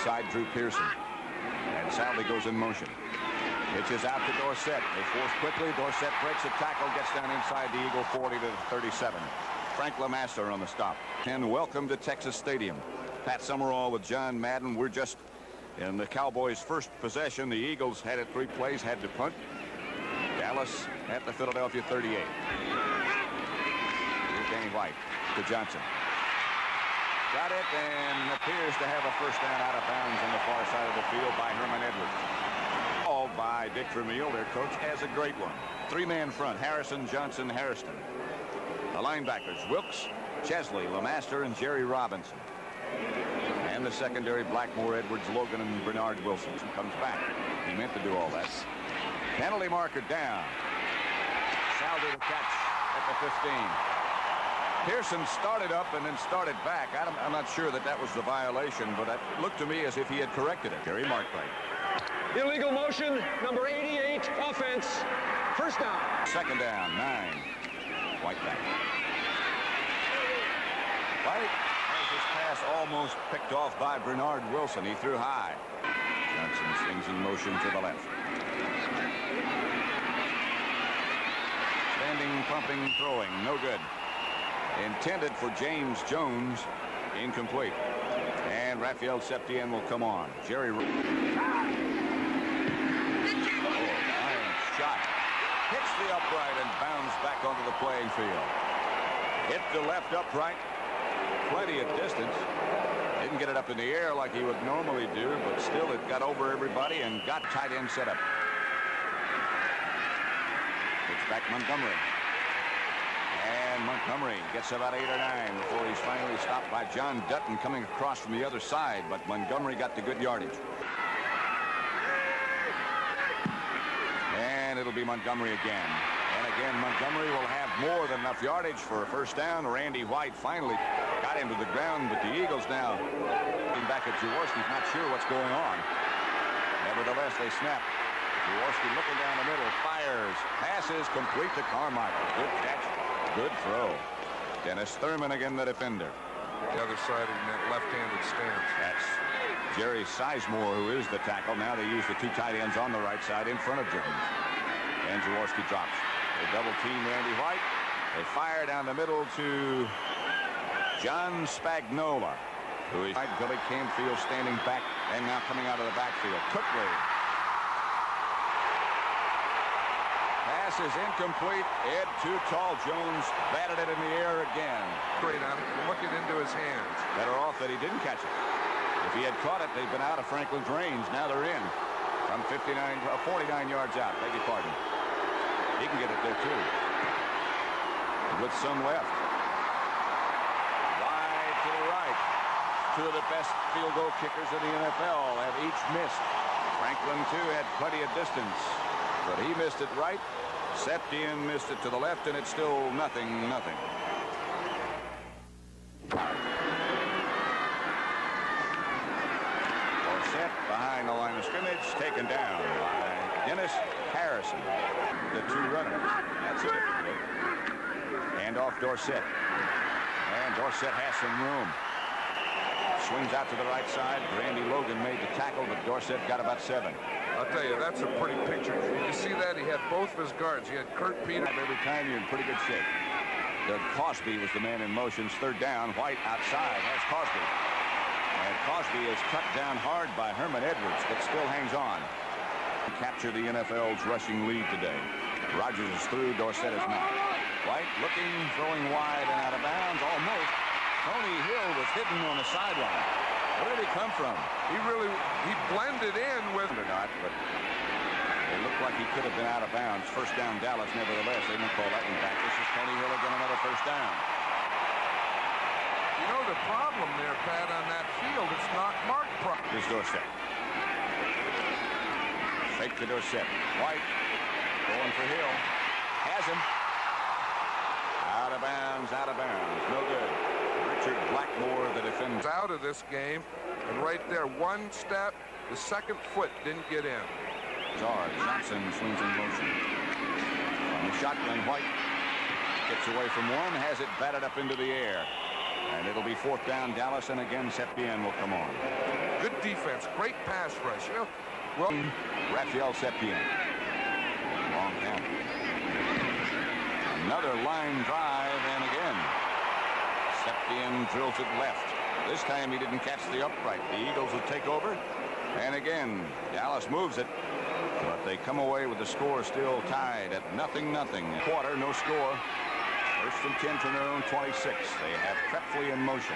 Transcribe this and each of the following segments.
side, Drew Pearson. And Sally goes in motion. Pitches out to Dorsett. They force quickly. Dorsett breaks a tackle, gets down inside the Eagle 40 to the 37. Frank LeMaster on the stop. And welcome to Texas Stadium. Pat Summerall with John Madden. We're just in the Cowboys' first possession. The Eagles had it 3 plays, had to punt. Dallas at the Philadelphia 38. Here's Danny White to Johnson. Got it and appears to have a first down out of bounds on the far side of the field by Herman Edwards. Called by Dick Vermeil, their coach, as a great one. 3-man front, Harrison, Johnson, Hairston. The linebackers, Wilkes, Chesley, LeMaster, and Jerry Robinson. And the secondary, Blackmore, Edwards, Logan, and Bernard Wilson. Comes back. He meant to do all that. Penalty marker down. Souder to catch at the 15. Pearson started up and then started back. I'm not sure that was the violation, but it looked to me as if he had corrected it. Gary Markwright. Illegal motion, number 88, offense, first down. Second down, 9. White back. White has his pass almost picked off by Bernard Wilson. He threw high. Johnson swings in motion to the left. Standing, pumping, throwing, no good. Intended for James Jones, incomplete. And Raphael Septien will come on. Jerry. Oh, iron shot. Hits the upright and bounds back onto the playing field. Hit the left upright. Plenty of distance. Didn't get it up in the air like he would normally do, but still it got over everybody and got tight end set up. It's back Montgomery. And Montgomery gets about 8 or 9 before he's finally stopped by John Dutton coming across from the other side, but Montgomery got the good yardage. And it'll be Montgomery again. And again, Montgomery will have more than enough yardage for a first down. Randy White finally got him to the ground, but the Eagles now back at Jaworski's not sure what's going on. Nevertheless, they snap. Jaworski looking down the middle, fires, passes complete to Carmichael. Good catch, good throw. Dennis Thurman again, the defender. The other side in that left-handed stance. That's Jerry Sizemore, who is the tackle. Now they use the 2 tight ends on the right side in front of Jones. And Jaworski drops. They double team Randy White. They fire down the middle to John Spagnola, who is Billy Canfield standing back and now coming out of the backfield. Quickly. Pass is incomplete. Ed too tall. Jones batted it in the air again. Great on it. Look it into his hands. Better off that he didn't catch it. If he had caught it, they'd been out of Franklin's range. Now they're in from 49 yards out. Beg your pardon. He can get it there too. With some left. Wide to the right. 2 of the best field goal kickers in the NFL have each missed. Franklin too had plenty of distance, but he missed it right. Septien missed it to the left, and it's still nothing. Dorsett behind the line of scrimmage, taken down by Dennis Harrison. The 2 runners. That's a different look. And off Dorsett. And Dorsett has some room. Swings out to the right side. Randy Logan made the tackle, but Dorsett got about 7. I'll tell you, that's a pretty picture. You see that? He had both of his guards. He had Kurt Peters. Every time you're in pretty good shape. Doug Cosby was the man in motion. 3rd down. White outside. Has Cosby. And Cosby is cut down hard by Herman Edwards, but still hangs on. Capture the NFL's rushing lead today. Rodgers is through. Dorsett is not. White looking, throwing wide and out of bounds. Almost. Tony Hill was hidden on the sideline. Where did he come from? He blended in with... Or not, but it looked like he could have been out of bounds. First down, Dallas, nevertheless. They didn't call that one back. This is Tony Hill again, another first down. You know the problem there, Pat, on that field, it's not marked properly. Here's Dorsett. Fake to Dorsett. White going for Hill. Has him. Out of bounds, no good. Richard Blackmore, the defender. Out of this game, and right there, 1 step, the 2nd foot didn't get in. Johnson swings in motion. From the shotgun, White gets away from one, has it batted up into the air. And it'll be 4th down, Dallas, and again Septien will come on. Good defense, great pass rush. You know, well, Raphael Septien. Long count. Another line drive, and again, Septien drills it left. This time he didn't catch the upright. The Eagles will take over, and again, Dallas moves it, but they come away with the score still tied at 0-0. Quarter, no score. First and 10 from their own 26. They have Prepfley in motion.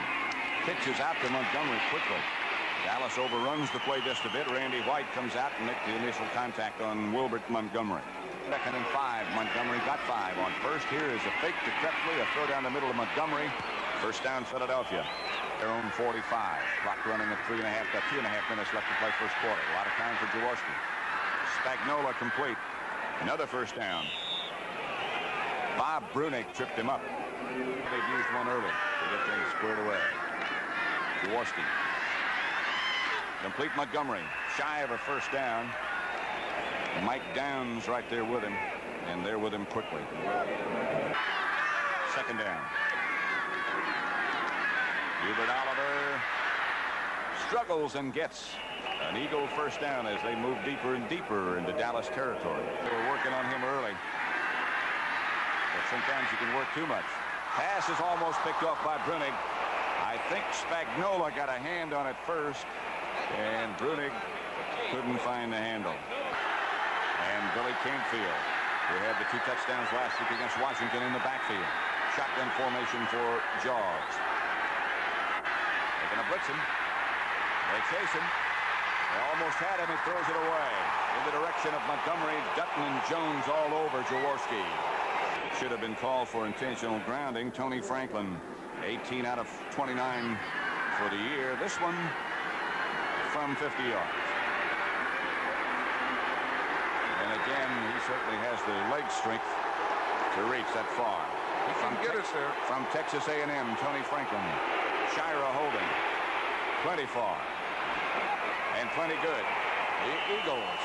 Pitches out to Montgomery quickly. Dallas overruns the play just a bit. Randy White comes out and makes the initial contact on Wilbert Montgomery. Second and 5. Montgomery got 5 on first. Here is a fake to Prepfley. A throw down the middle of Montgomery. First down, Philadelphia. Their own 45. Clock running at 2.5 minutes left to play first quarter. A lot of time for Jaworski. Spagnola complete. Another first down. Bob Brunick tripped him up. They've used one early to get things squared away. Jaworski. Complete Montgomery. Shy of a first down. Mike Downs right there with him, and they're with him quickly. Second down. Hubert Oliver struggles and gets an Eagle first down as they move deeper and deeper into Dallas territory. They were working on him early, but sometimes you can work too much. Pass is almost picked off by Brunig. I think Spagnola got a hand on it first, and Brunig couldn't find the handle. And Billy Canfield, who had the 2 touchdowns last week against Washington, in the backfield. Shotgun formation for Jaws. They're going to blitz him. They chase him. They almost had him. He throws it away in the direction of Montgomery. Dutton and Jones all over Jaworski. Should have been called for intentional grounding. Tony Franklin, 18 out of 29 for the year. This one from 50 yards. And again, he certainly has the leg strength to reach that far. He can get us there. From Texas A&M, Tony Franklin. Shira holding. Plenty far. And plenty good. The Eagles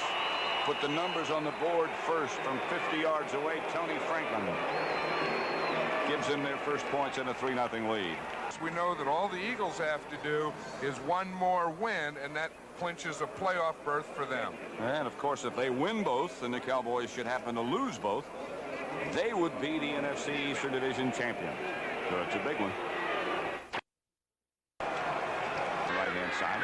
put the numbers on the board first from 50 yards away. Tony Franklin gives them their first points in a 3-0 lead. We know that all the Eagles have to do is one more win, and that clinches a playoff berth for them. And of course, if they win both, and the Cowboys should happen to lose both, they would be the NFC Eastern Division champion. So it's a big one. Right-hand side.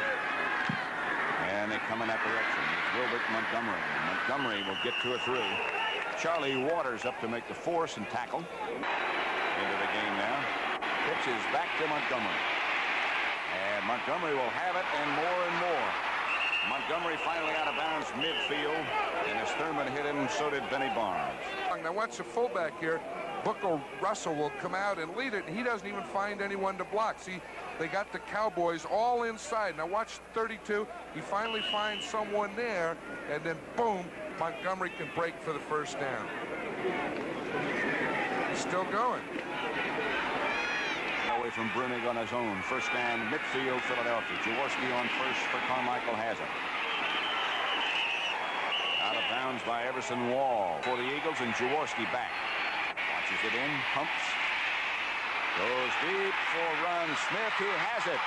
And they come in that direction. It's Wilbert Montgomery. Montgomery will get 2 or 3. Charlie Waters up to make the force and tackle. Into the game now. Pitches back to Montgomery. And Montgomery will have it, and more. Montgomery finally out of bounds midfield. And as Thurman hit him, so did Benny Barnes. Now watch the fullback here. Booker Russell will come out and lead it, and he doesn't even find anyone to block. See, they got the Cowboys all inside. Now watch 32. He finally finds someone there, and then boom, Montgomery can break for the first down. He's still going. Away from Brunig on his own. First down, midfield, Philadelphia. Jaworski on first for Carmichael has it. Out of bounds by Everson Wall for the Eagles, and Jaworski back. Watches it in, pumps. Goes deep for Ron Smith, who has it.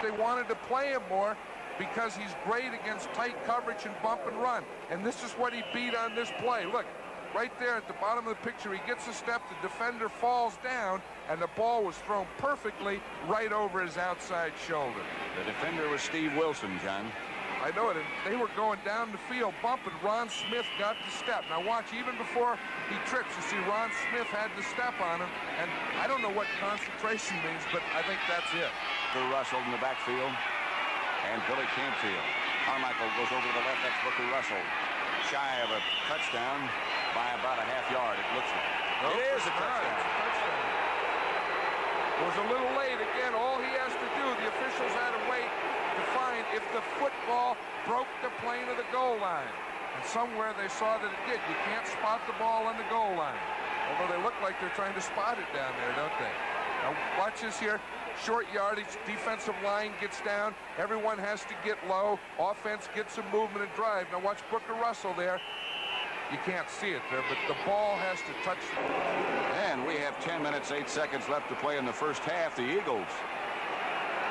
They wanted to play him more because he's great against tight coverage and bump and run. And this is what he beat on this play. Look, right there at the bottom of the picture, he gets a step, the defender falls down, and the ball was thrown perfectly right over his outside shoulder. The defender was Steve Wilson, John. I know it, and they were going down the field bumping. Ron Smith got the step. Now watch, even before he trips, you see Ron Smith had the step on him, and I don't know what concentration means, but I think that's it. Booker Russell in the backfield, and Billy Canfield. Carmichael goes over to the left, that's Booker Russell. Shy of a touchdown by about a half yard, it looks like. Nope, it is a touchdown. It's a touchdown. It was a little late. Again, all he has to do, the officials had to wait to find if the football broke the plane of the goal line. And somewhere they saw that it did. You can't spot the ball on the goal line. Although they look like they're trying to spot it down there, don't they? Now watch this here. Short yardage, defensive line gets down. Everyone has to get low. Offense gets some movement and drive. Now watch Booker Russell there. You can't see it there, but the ball has to touch. And we have 10 minutes, 8 seconds left to play in the first half. The Eagles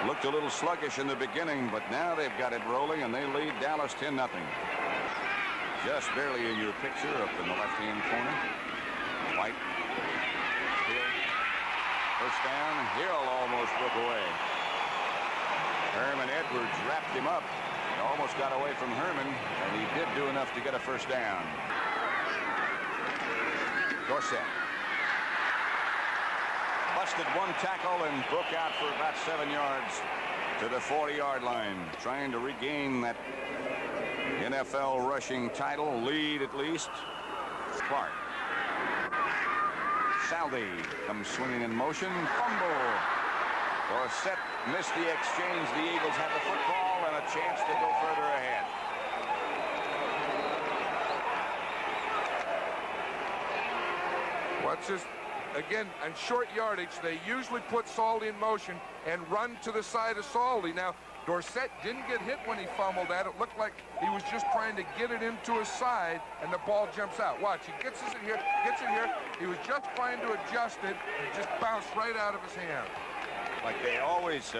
Looked a little sluggish in the beginning, but now they've got it rolling, and they lead Dallas 10-0. Just barely in your picture up in the left-hand corner. White. Hill. First down. Hill almost broke away. Herman Edwards wrapped him up. He almost got away from Herman, and he did do enough to get a first down. Dorsett. Busted one tackle and broke out for about 7 yards to the 40-yard line, trying to regain that NFL rushing title lead at least. Clark. Saldi comes swinging in motion. Fumble. Dorsett missed the exchange. The Eagles have the football and a chance to go further ahead. Watch this. Again, on short yardage, they usually put Saldi in motion and run to the side of Saldi. Now, Dorsett didn't get hit when he fumbled that. It looked like he was just trying to get it into his side, and the ball jumps out. Watch, he gets it here, He was just trying to adjust it, and it just bounced right out of his hand. Like they always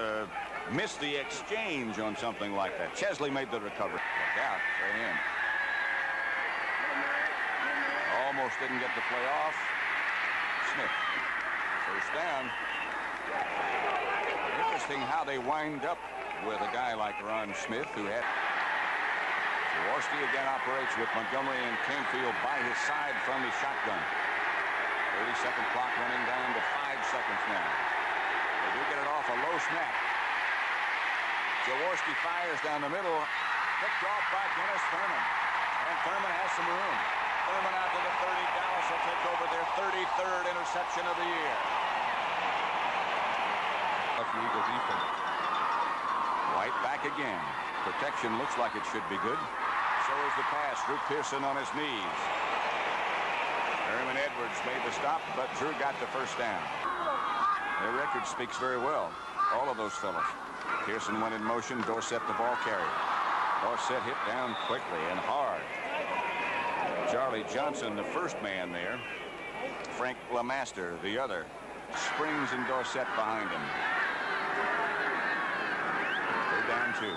miss the exchange on something like that. Chesley made the recovery. Look out for him. Almost didn't get the play off. Smith. First down. Interesting how they wind up with a guy like Ron Smith, who had Jaworski again operates with Montgomery and Canfield by his side from his shotgun. 30-second clock running down to 5 seconds now. They do get it off a low snap. Jaworski fires down the middle, picked off by Dennis Thurman, and Thurman has some room. Thurman out to the 30. Dallas will take over their 33rd interception of the year. Of the Eagles defense. White back again. Protection looks like it should be good. So is the pass. Drew Pearson on his knees. Herman Edwards made the stop, but Drew got the first down. Their record speaks very well. All of those fellas. Pearson went in motion. Dorsett the ball carrier. Dorsett hit down quickly and hard. Charlie Johnson, the first man there. Frank LeMaster, the other. Springs and Dorsett behind him. They're down 2.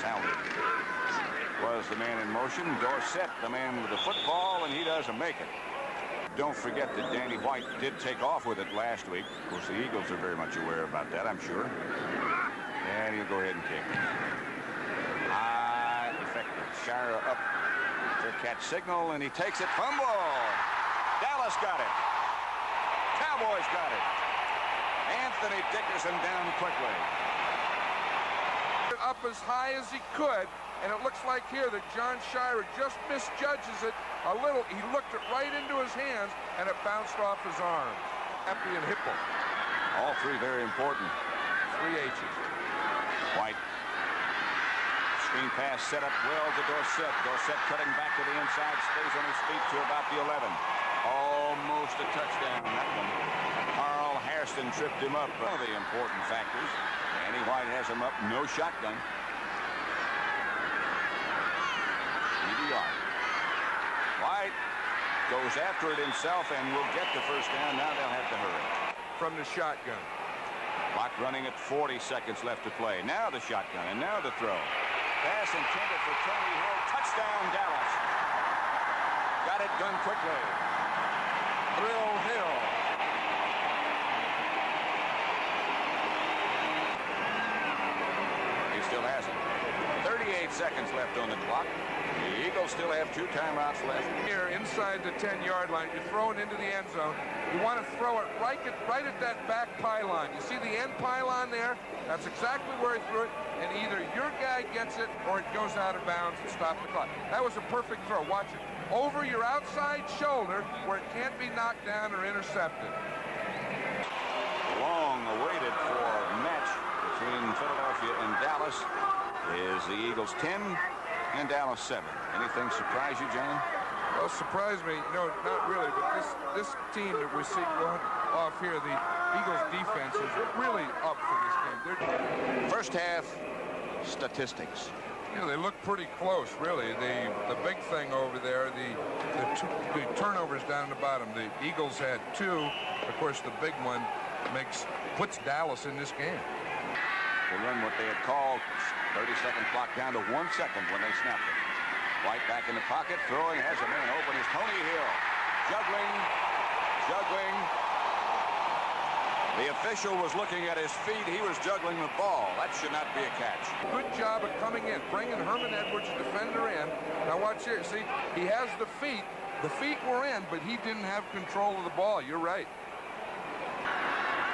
Saldi was the man in motion. Dorsett, the man with the football, and he doesn't make it. Don't forget that Danny White did take off with it last week. Of course, the Eagles are very much aware about that, I'm sure. And he'll go ahead and kick. High, effective. Shire up for catch signal, and he takes it. Fumble. Dallas got it. Cowboys got it. Anthony Dickerson down quickly. Up as high as he could, and it looks like here that John Shire just misjudges it a little. He looked it right into his hands, and it bounced off his arm. Happy and Hipple. All three very important. 3 H's. White. Screen pass set up well to Dorsett. Dorsett cutting back to the inside, stays on his feet to about the 11. Almost a touchdown on that one. Carl Hairston tripped him up. One of the important factors. Danny White has him up, no shotgun. 80 yards. White goes after it himself and will get the first down. Now they'll have to hurry. From the shotgun. Clock running at 40 seconds left to play. Now the shotgun and now the throw. Pass intended for Tony Hill. Touchdown, Dallas. Got it done quickly. Thrill Hill. He still has it. 38 seconds left on the clock. The Eagles still have 2 timeouts left. Here inside the 10-yard line, you're throwing into the end zone. You want to throw it right at that back pylon. You see the end pylon there? That's exactly where he threw it. And either your guy gets it or it goes out of bounds and stops the clock. That was a perfect throw. Watch it. Over your outside shoulder where it can't be knocked down or intercepted. Long awaited for match between Philadelphia and Dallas is the Eagles 10 and Dallas 7. Anything surprise you, John? Well, surprise me. No, not really. But this team that we see going off here, the Eagles defense is really up for this game. First half statistics. Yeah, they look pretty close, really. The big thing over there, the turnovers down the bottom. The Eagles had 2. Of course, the big one makes puts Dallas in this game. They run what they had called 30-second clock down to 1 second when they snapped it. White back in the pocket, throwing, has a man open. Is Tony Hill. Juggling. The official was looking at his feet. He was juggling the ball. That should not be a catch. Good job of coming in, bringing Herman Edwards, defender, in. Now watch here. See, he has the feet. The feet were in, but he didn't have control of the ball. You're right.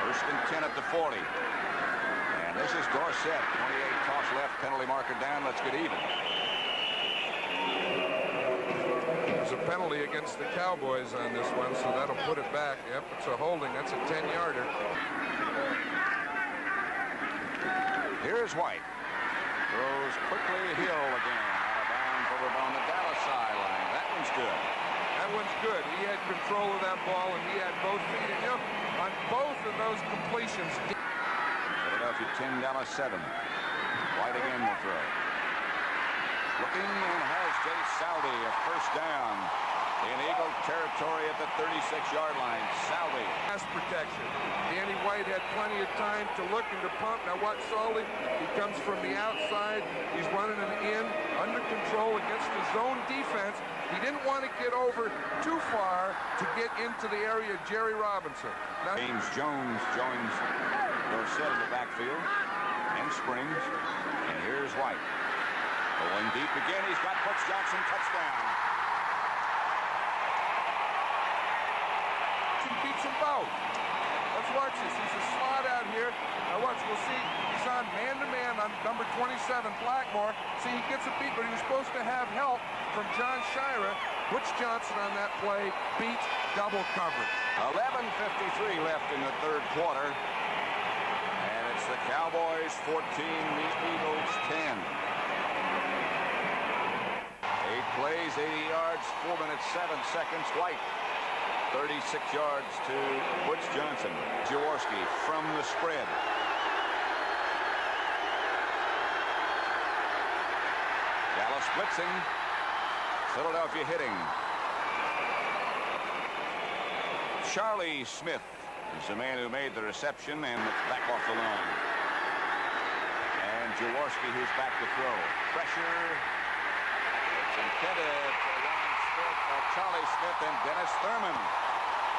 First and 10 at the 40. And this is Dorsett. 28 toss left, penalty marker down. Let's get even. There's a penalty against the Cowboys on this one, so that'll put it back. Yep, it's a holding. That's a 10-yarder. Here's White. Throws quickly. Hill again. Out of bounds over on the Dallas sideline. That one's good. That one's good. He had control of that ball, and he had both feet. And, you know, on both of those completions. Philadelphia 10, Dallas 7. White again will throw. Looking and has Jay Salvi a first down in Eagle territory at the 36-yard line. Salvi. Pass protection. Danny White had plenty of time to look and to pump. Now watch Salvi. He comes from the outside. He's running an in, under control against the zone defense. He didn't want to get over too far to get into the area of Jerry Robinson. Now, James Jones joins Dorsett in the backfield and Springs. And here's White. Going deep again. He's got Butch Johnson. Touchdown. He beats them both. Let's watch this. He's a slot out here. Now watch. We'll see. He's on man-to-man on number 27, Blackmore. See, he gets a beat, but he was supposed to have help from John Shira. Butch Johnson on that play beats double coverage. 11:53 left in the third quarter. And it's the Cowboys 14, the Eagles 10. 8 plays, 80 yards, 4 minutes, 7 seconds. White, 36 yards to Butch Johnson. Jaworski from the spread. Dallas blitzing. Philadelphia hitting. Charlie Smith is the man who made the reception, and it's back off the line. And Jaworski, who's back to throw. Pressure. It's intended for Charlie Smith, and Dennis Thurman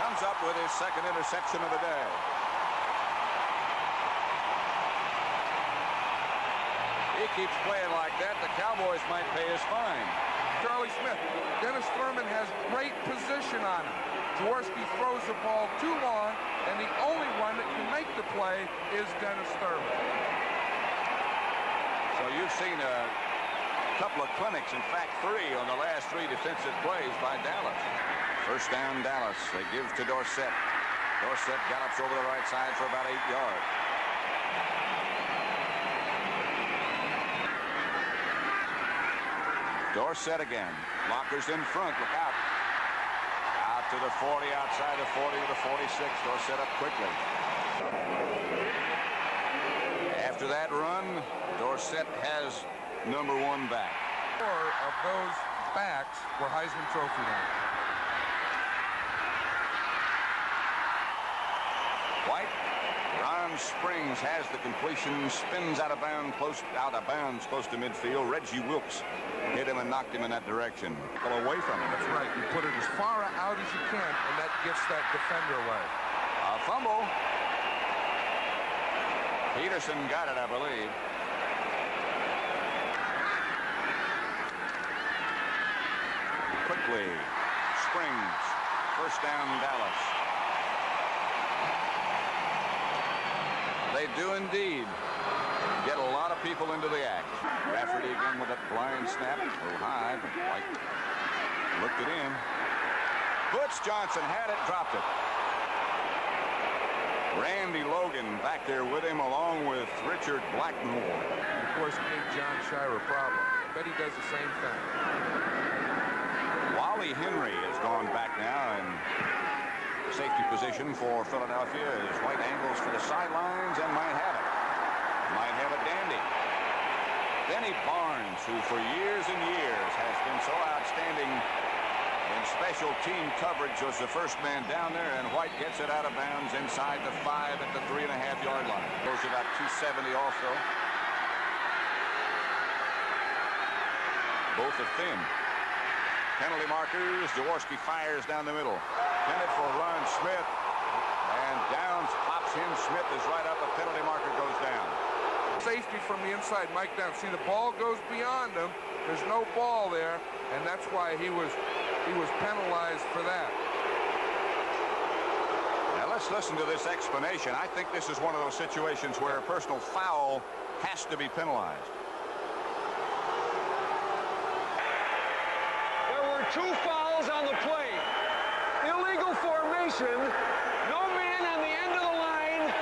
comes up with his second interception of the day. He keeps playing like that. The Cowboys might pay his fine. Charlie Smith. Dennis Thurman has great position on him. Jaworski throws the ball too long, and the only one that can make the play is Dennis Thurman. So you've seen a couple of clinics, in fact 3 on the last 3 defensive plays by Dallas. First down Dallas. They give to Dorsett. Dorsett gallops over the right side for about 8 yards. Dorsett again. Blockers in front. Look out. Out to the 40, outside the 40 to the 46. Dorsett up quickly. After that run, Dorsett has number 1 back. 4 of those backs were Heisman Trophy winners. White. Ron Springs has the completion, spins out of bounds close to midfield. Reggie Wilkes hit him and knocked him in that direction. Pull away from him. That's right. You put it as far out as you can, and that gets that defender away. A fumble. Peterson got it, I believe. Quickly. Springs. First down, Dallas. They do indeed get a lot of people into the act. Rafferty again with a blind snap. A little high, but White looked it in. Butch Johnson had it, dropped it. Randy Logan back there with him, along with Richard Blackmore. Of course, gave John Shire a problem. I bet he does the same thing. Wally Henry has gone back now in safety position for Philadelphia as White angles for the sidelines and might have it. Might have a dandy. Benny Barnes, who for years and years has been so outstanding in special team coverage was the first man down there, and White gets it out of bounds inside the 5 at the 3.5-yard line. Goes about 270 also. Both are thin. Penalty markers. Jaworski fires down the middle. Intended for Ron Smith. And Downs pops him. Smith is right up. A penalty marker goes down. Safety from the inside, Mike Downs. See, the ball goes beyond him. There's no ball there, and that's why he was penalized for that. Now let's listen to this explanation. I think this is one of those situations where a personal foul has to be penalized. There were 2 fouls on the play. Illegal formation. No man on the end of the line.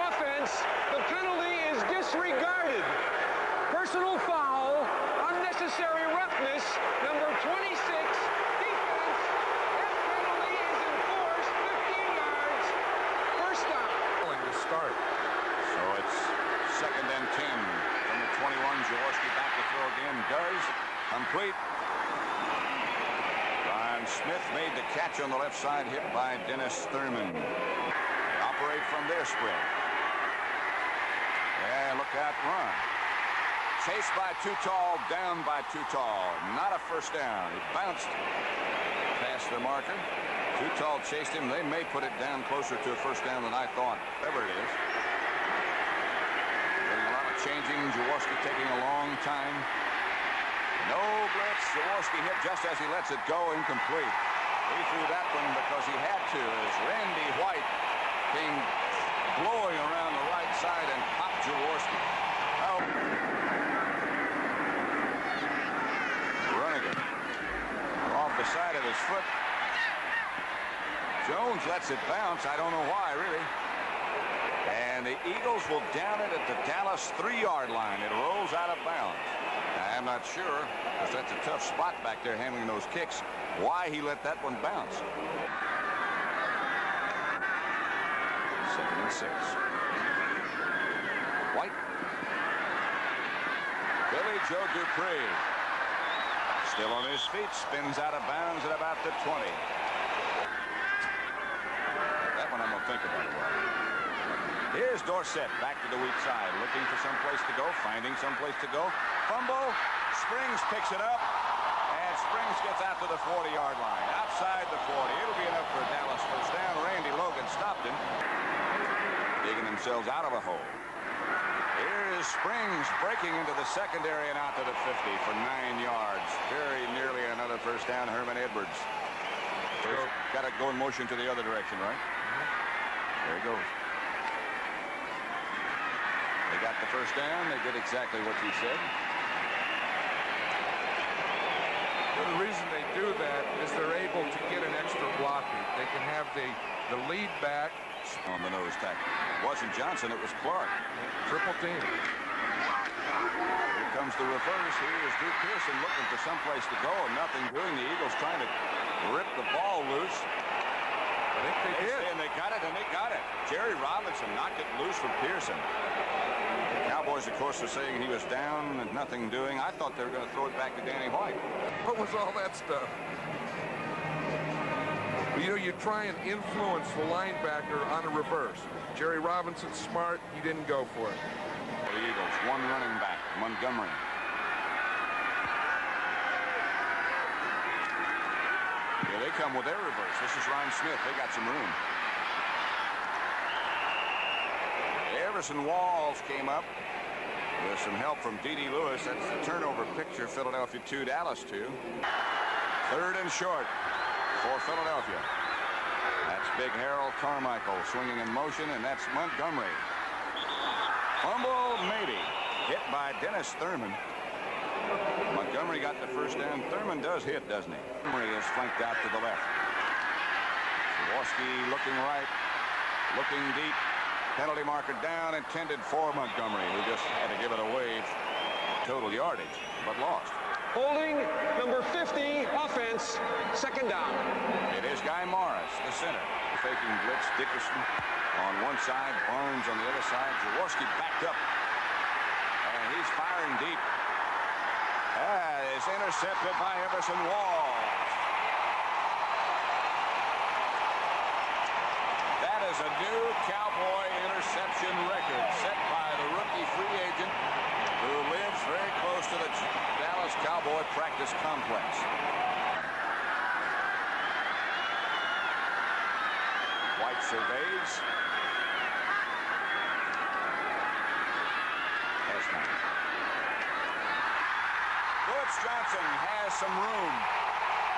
Offense. The penalty is disregarded. Personal foul. Unnecessary roughness. Number 26. Defense. That penalty is enforced. 15 yards. First down. To start. So it's 2nd and 10 from the 21. Jaworski back to throw again. Does complete. Ron Smith made the catch on the left side, hit by Dennis Thurman. They operate from their spread. Yeah, look out, run. Chased by Too Tall, down by Too Tall. Not a first down. He bounced past the marker. Too Tall chased him. They may put it down closer to a first down than I thought. Whatever it is. Doing a lot of changing. Jaworski taking a long time. No blitz. Jaworski hit just as he lets it go. Incomplete. He threw that one because he had to, as Randy White came blowing around the right side and popped Jaworski. Oh. Running off the side of his foot. Jones lets it bounce. I don't know why, really. And the Eagles will down it at the Dallas 3-yard line. It rolls out of bounds. I'm not sure, because that's a tough spot back there handling those kicks, why he let that one bounce. 2nd and 6. White. Billy Joe Dupree. Still on his feet, spins out of bounds at about the 20. That one I'm going to think about a while. Here's Dorsett back to the weak side, looking for some place to go, finding some place to go. Fumble. Springs picks it up, and Springs gets out to the 40-yard line. Outside the 40. It'll be enough for a Dallas first down. Randy Logan stopped him. Digging themselves out of a hole. Here's Springs breaking into the secondary and out to the 50 for 9 yards. Very nearly another first down. Herman Edwards. Got to go in motion to the other direction, right? There he goes. They got the first down. They did exactly what you said. Well, the reason they do that is they're able to get an extra blocking. They can have the lead back. On the nose tackle. It wasn't Johnson, it was Clark. Triple team. Here comes the reverse. Here is Drew Pearson looking for some place to go and nothing doing. The Eagles trying to rip the ball loose. I think they did. And they got it, and they got it. Jerry Robinson knocked it loose from Pearson. The Cowboys, of course, are saying he was down and nothing doing. I thought they were going to throw it back to Danny White. What was all that stuff? You know, you try and influence the linebacker on a reverse. Jerry Robinson's smart. He didn't go for it. For the Eagles, one running back, Montgomery. Here they come with their reverse. This is Ron Smith. They got some room. Everson Walls came up with some help from D.D. Lewis. That's the turnover picture. Philadelphia 2, Dallas 2. 3rd and short for Philadelphia. That's big Harold Carmichael swinging in motion, and that's Montgomery. Fumble, maybe. Hit by Dennis Thurman. Montgomery got the first down. Thurman does hit, doesn't he? Montgomery is flanked out to the left. Jaworski looking right, looking deep. Penalty marker down, intended for Montgomery, who just had to give it away. Total yardage, but lost. Holding number 50, offense, 2nd down. It is Guy Morris, the center. Faking blitz, Dickerson on one side, Barnes on the other side. Jaworski backed up, and he's firing deep. Is intercepted by Everson Walls. is a new Cowboy interception record set by the rookie free agent who lives very close to the Dallas Cowboy practice complex. White surveys. Pass time. Butch Johnson has some room.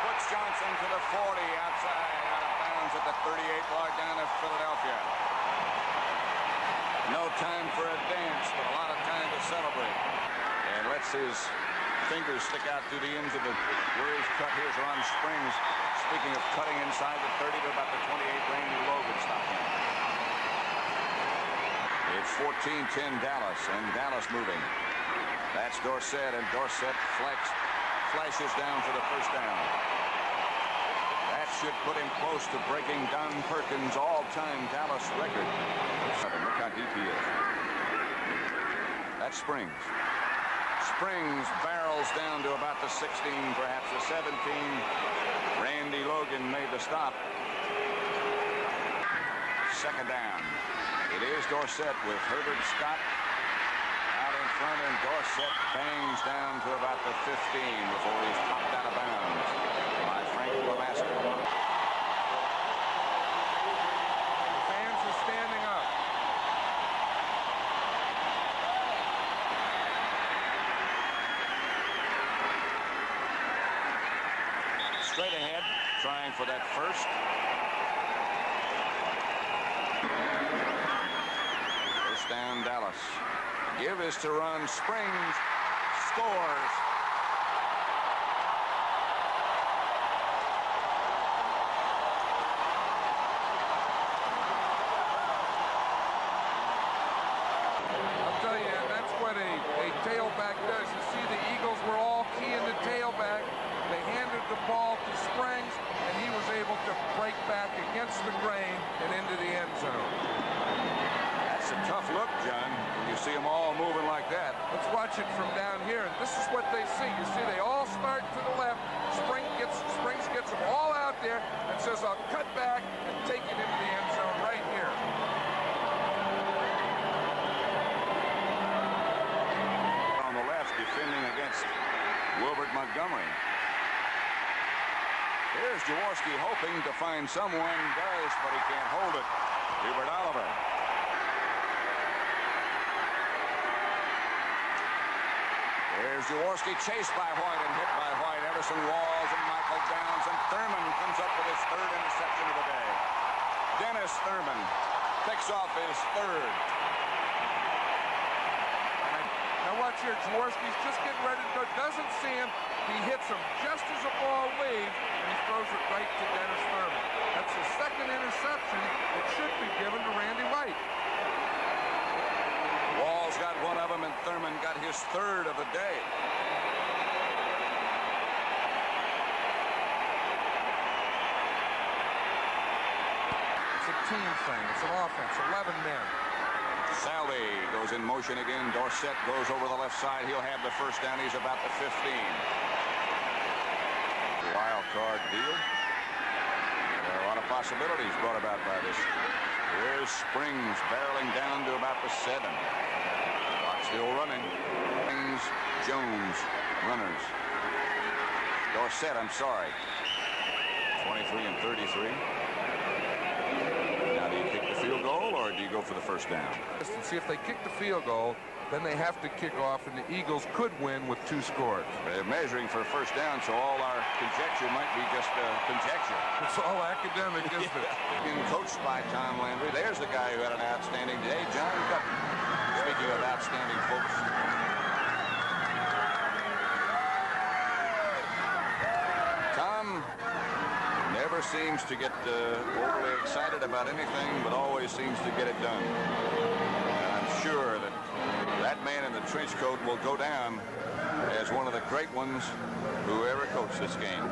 Butch Johnson to the 40 outside, out of bounds at the 38-yard line of Philadelphia. No time for a dance, but a lot of time to celebrate. And lets his fingers stick out through the ends of the where he's cut. Here's Ron Springs. Speaking of cutting inside the 30 to about the 28, Randy Logan stopped him. It's 14-10 Dallas, and Dallas moving. That's Dorsett, and Dorsett flashes down for the first down. That should put him close to breaking Don Perkins' all-time Dallas record. Look how deep he is. That's Springs. Springs barrels down to about the 16, perhaps the 17. Randy Logan made the stop. Second down. It is Dorsett with Herbert Scott out in front, and Dorsett bangs down to about the 15 before he's popped out of bounds by Frank Lamaster. Fans are standing up. Straight ahead, trying for that first. First down, Dallas. Give is to run. Springs scores. I'll tell you, that's what a tailback does. You see, the Eagles were all key in the tailback. They handed the ball to Springs, and he was able to break back against the grain and into the end zone. That's a tough look, John, when you see them all moving like that. Let's watch it from down here, and this is what they see. You see, they all start to the left. Springs gets them all out there and says, I'll cut back and take it into the end zone right here. On the left, defending against Wilbert Montgomery. Here's Jaworski hoping to find someone. Does, but he can't hold it. Hubert Oliver. There's Jaworski chased by White and hit by White. Everson Walls and Michael Downs, and Thurman comes up with his third interception of the day. Dennis Thurman picks off his third. Now watch here, Jaworski's just getting ready to go. Doesn't see him. He hits him just as the ball leaves, and he throws it right to Dennis Thurman. That's the second interception that should be given to Randy White. Walls got one of them, and Thurman got his third of the day. It's a team thing. It's an offense. 11 men. Salvi goes in motion again. Dorsett goes over the left side. He'll have the first down. He's about the 15. Wild card deal. There are a lot of possibilities brought about by this. Here's Springs barreling down to about the 7. Clock still running. Springs, Jones, runners. Dorsett, I'm sorry. 23 and 33. Now, do you kick the field goal, or do you go for the first down? See, if they kick the field goal, then they have to kick off, and the Eagles could win with 2 scores. They're measuring for a first down, so all our conjecture might be just conjecture. It's all academic, isn't it? Being coached by Tom Landry. There's the guy who had an outstanding day, John Cutton. Speaking of outstanding folks. Tom never seems to get overly excited about anything, but always seems to get it done. And I'm sure that that man in the trench coat will go down as one of the great ones who ever coached this game.